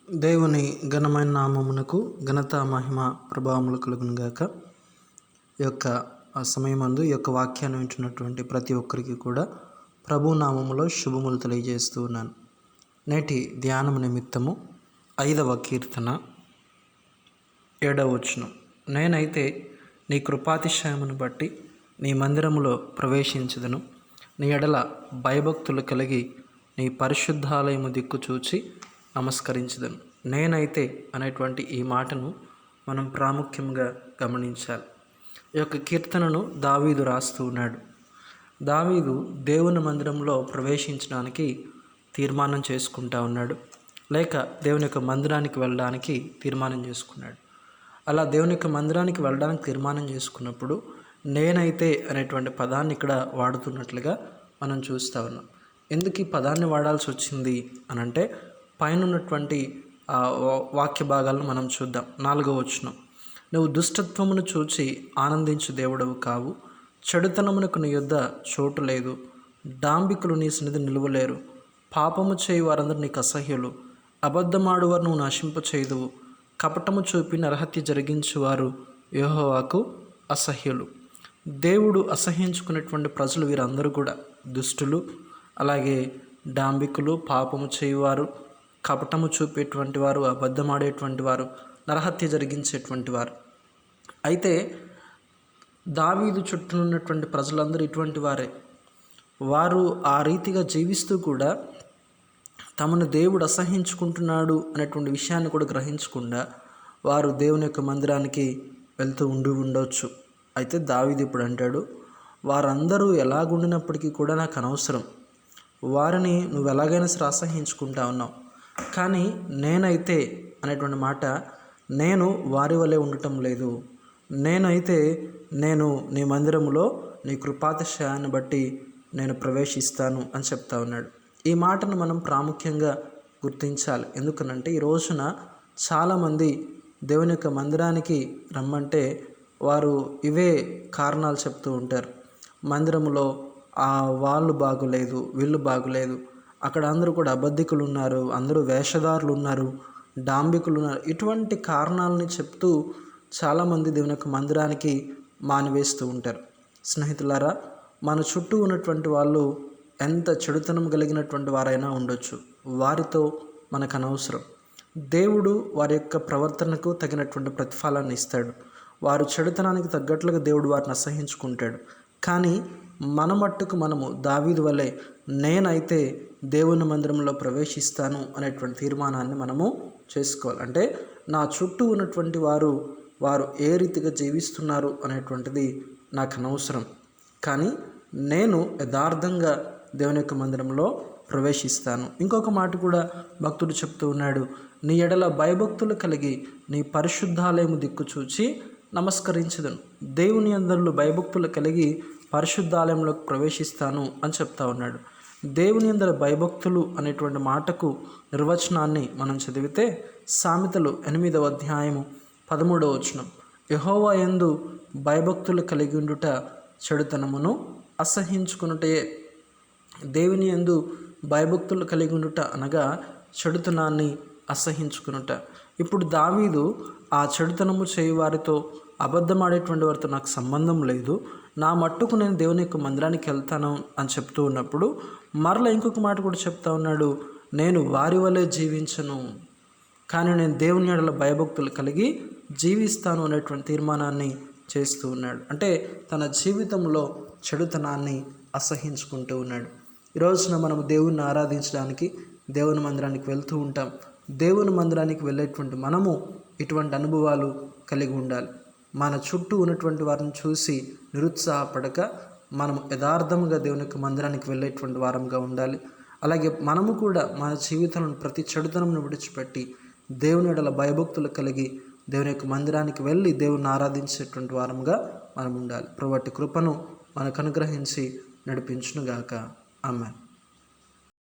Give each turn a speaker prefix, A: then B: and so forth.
A: దేవుని ఘనమైన నామమునకు ఘనత మహిమ ప్రభావములు కలుగునుగాక. ఈ యొక్క సమయమందు ఈ యొక్క వాక్యాన్ని వింటున్నటువంటి ప్రతి ఒక్కరికి కూడా ప్రభు నామములో శుభములు తెలియజేస్తూ ఉన్నాను. నేటి ధ్యానము నిమిత్తము 5వ కీర్తన 7వ వచనం. నేనైతే నీ కృపాతిశయమును బట్టి నీ మందిరములో ప్రవేశించదను. నీ ఎడల భయభక్తులు కలిగి నీ పరిశుద్ధాలయము దిక్కు చూచి నమస్కరించదను. నేనైతే అనేటువంటి ఈ మాటను మనం ప్రాముఖ్యంగా గమనించాలి. ఈ యొక్క కీర్తనను దావీదు రాస్తూ ఉన్నాడు. దావీదు దేవుని మందిరంలో ప్రవేశించడానికి తీర్మానం చేసుకుంటా ఉన్నాడు, లేక దేవుని యొక్క మందిరానికి వెళ్ళడానికి తీర్మానం చేసుకున్నాడు. అలా దేవుని యొక్క మందిరానికి వెళ్ళడానికి తీర్మానం చేసుకున్నప్పుడు నేనైతే అనేటువంటి పదాన్ని ఇక్కడ వాడుతున్నట్లుగా మనం చూస్తూ ఉన్నాం. ఎందుకు ఈ పదాన్ని వాడాల్సి వచ్చింది అనంటే, పైన ఉన్నటువంటి వాక్య భాగాలను మనం చూద్దాం. 4వ వచనం. నువ్వు దుష్టత్వమును చూచి ఆనందించు దేవుడవు కావు, చెడుతనమునకు నీ యొద్ద చోటు లేదు, డాంబికులు నీ సన్నిధి నిలువలేరు, పాపము చేయి వారందరూ నీకు అసహ్యులు, అబద్ధమాడువారు నువ్వు నశింప చేయుదువు, కపటము చూపి నరహత్య జరిగించువారు యెహోవాకు అసహ్యులు. దేవుడు అసహ్యించుకునేటువంటి ప్రజలు వీరందరూ కూడా దుష్టులు, అలాగే డాంబికులు, పాపము చేయువారు, కపటము చూపేటువంటి వారు, అబద్ధమాడేటువంటి వారు, నరహత్య జరిగించేటువంటి వారు. అయితే దావీదు చుట్టూ ఉన్నటువంటి ప్రజలందరూ ఇటువంటి వారే. వారు ఆ రీతిగా జీవిస్తూ కూడా తమను దేవుడు అసహ్యించుకుంటున్నాడు అనేటువంటి విషయాన్ని కూడా గ్రహించకుండా వారు దేవుని యొక్క మందిరానికి వెళ్తూ ఉండవచ్చు. అయితే దావీదు ఇప్పుడు అంటాడు, వారందరూ ఎలాగుండినప్పటికీ కూడా నాకు అనవసరం, వారిని నువ్వు ఎలాగైనా సరే అసహ్యించుకుంటా ఉన్నావు, కానీ నేనైతే అనేటువంటి మాట, నేను వారి వలె ఉండటం లేదు. నేనైతే నేను నీ మందిరములో నీ కృపాతిశయాన్ని బట్టి నేను ప్రవేశిస్తాను అని చెప్తా ఉన్నాడు. ఈ మాటను మనం ప్రాముఖ్యంగా గుర్తించాలి. ఎందుకనంటే ఈ రోజున చాలామంది దేవుని యొక్క మందిరానికి రమ్మంటే వారు ఇవే కారణాలు చెప్తూ ఉంటారు. మందిరములో వాళ్ళు బాగులేదు, వీళ్ళు బాగులేదు, అక్కడ అందరూ కూడా అబద్ధికులు ఉన్నారు, అందరూ వేషధారులు ఉన్నారు, డాంబికులు ఉన్నారు. ఇటువంటి కారణాలని చెప్తూ చాలామంది దేవుని యొక్క మందిరానికి మానివేస్తూ ఉంటారు. స్నేహితులారా, మన చుట్టూ ఉన్నటువంటి వాళ్ళు ఎంత చెడుతనం కలిగినటువంటి వారైనా ఉండొచ్చు, వారితో మనకు అనవసరం. దేవుడు వారి యొక్క ప్రవర్తనకు తగినటువంటి ప్రతిఫలాన్ని ఇస్తాడు. వారు చెడుతనానికి తగ్గట్లుగా దేవుడు వారిని అసహ్యించుకుంటాడు. కానీ మన మట్టుకు మనము దావీదు వలె నేనైతే దేవుని మందిరంలో ప్రవేశిస్తాను అనేటువంటి తీర్మానాన్ని మనము చేసుకోవాలి. అంటే నా చుట్టూ ఉన్నటువంటి వారు ఏ రీతిగా జీవిస్తున్నారు అనేటువంటిది నాకు అనవసరం, కానీ నేను యథార్థంగా దేవుని యొక్క మందిరంలో ప్రవేశిస్తాను. ఇంకొక మాట కూడా భక్తుడు చెప్తూ ఉన్నాడు, నీ ఎడల భయభక్తులు కలిగి నీ పరిశుద్ధాలయము దిక్కు చూచి నమస్కరించదను. దేవుని యందు భయభక్తులు కలిగి పరిశుద్ధాలయంలోకి ప్రవేశిస్తాను అని చెప్తా ఉన్నాడు. దేవుని యందు భయభక్తులు అనేటువంటి మాటకు నిర్వచనాన్ని మనం చదివితే సామెతలు 8వ అధ్యాయము 13వ వచనం. యెహోవా యందు భయభక్తులు కలిగి ఉండుట చెడుతనమును అసహ్యించుకునుటయే. దేవుని యందు భయభక్తులు కలిగి ఉండుట అనగా చెడుతనాన్ని అసహ్యించుకునుట. ఇప్పుడు దావీదు ఆ చెడుతనము చేయువారితో, అబద్ధమాడేటువంటి వారితో నాకు సంబంధం లేదు, నా మట్టుకు నేను దేవుని యొక్క మందిరానికి వెళ్తాను అని చెప్తూ ఉన్నప్పుడు మరలా ఇంకొక మాట కూడా చెప్తా ఉన్నాడు, నేను వారి వలె జీవించను, కానీ నేను దేవుని ఎడల భయభక్తులు కలిగి జీవిస్తాను అనేటువంటి తీర్మానాన్ని చేస్తూ ఉన్నాడు. అంటే తన జీవితంలో చెడుతనాన్ని అసహ్యించుకుంటూ ఉన్నాడు. ఈ రోజున మనము దేవుణ్ణి ఆరాధించడానికి దేవుని మందిరానికి వెళ్తూ ఉంటాం. దేవుని మందిరానికి వెళ్ళేటువంటి మనము ఇటువంటి అనుభవాలు కలిగి ఉండాలి. మన చుట్టూ ఉన్నటువంటి వారిని చూసి నిరుత్సాహపడక మనము యథార్థంగా దేవుని యొక్క మందిరానికి వెళ్ళేటువంటి వారంగా ఉండాలి. అలాగే మనము కూడా మన జీవితంలో ప్రతి చెడుతనమును విడిచిపెట్టి దేవుని ఎడల భయభక్తులు కలిగి దేవుని యొక్క మందిరానికి వెళ్ళి దేవుని ఆరాధించేటువంటి వారంగా మనం ఉండాలి. ప్రభువు కృపను మనకు అనుగ్రహించి నడిపించునుగాక. ఆమేన్.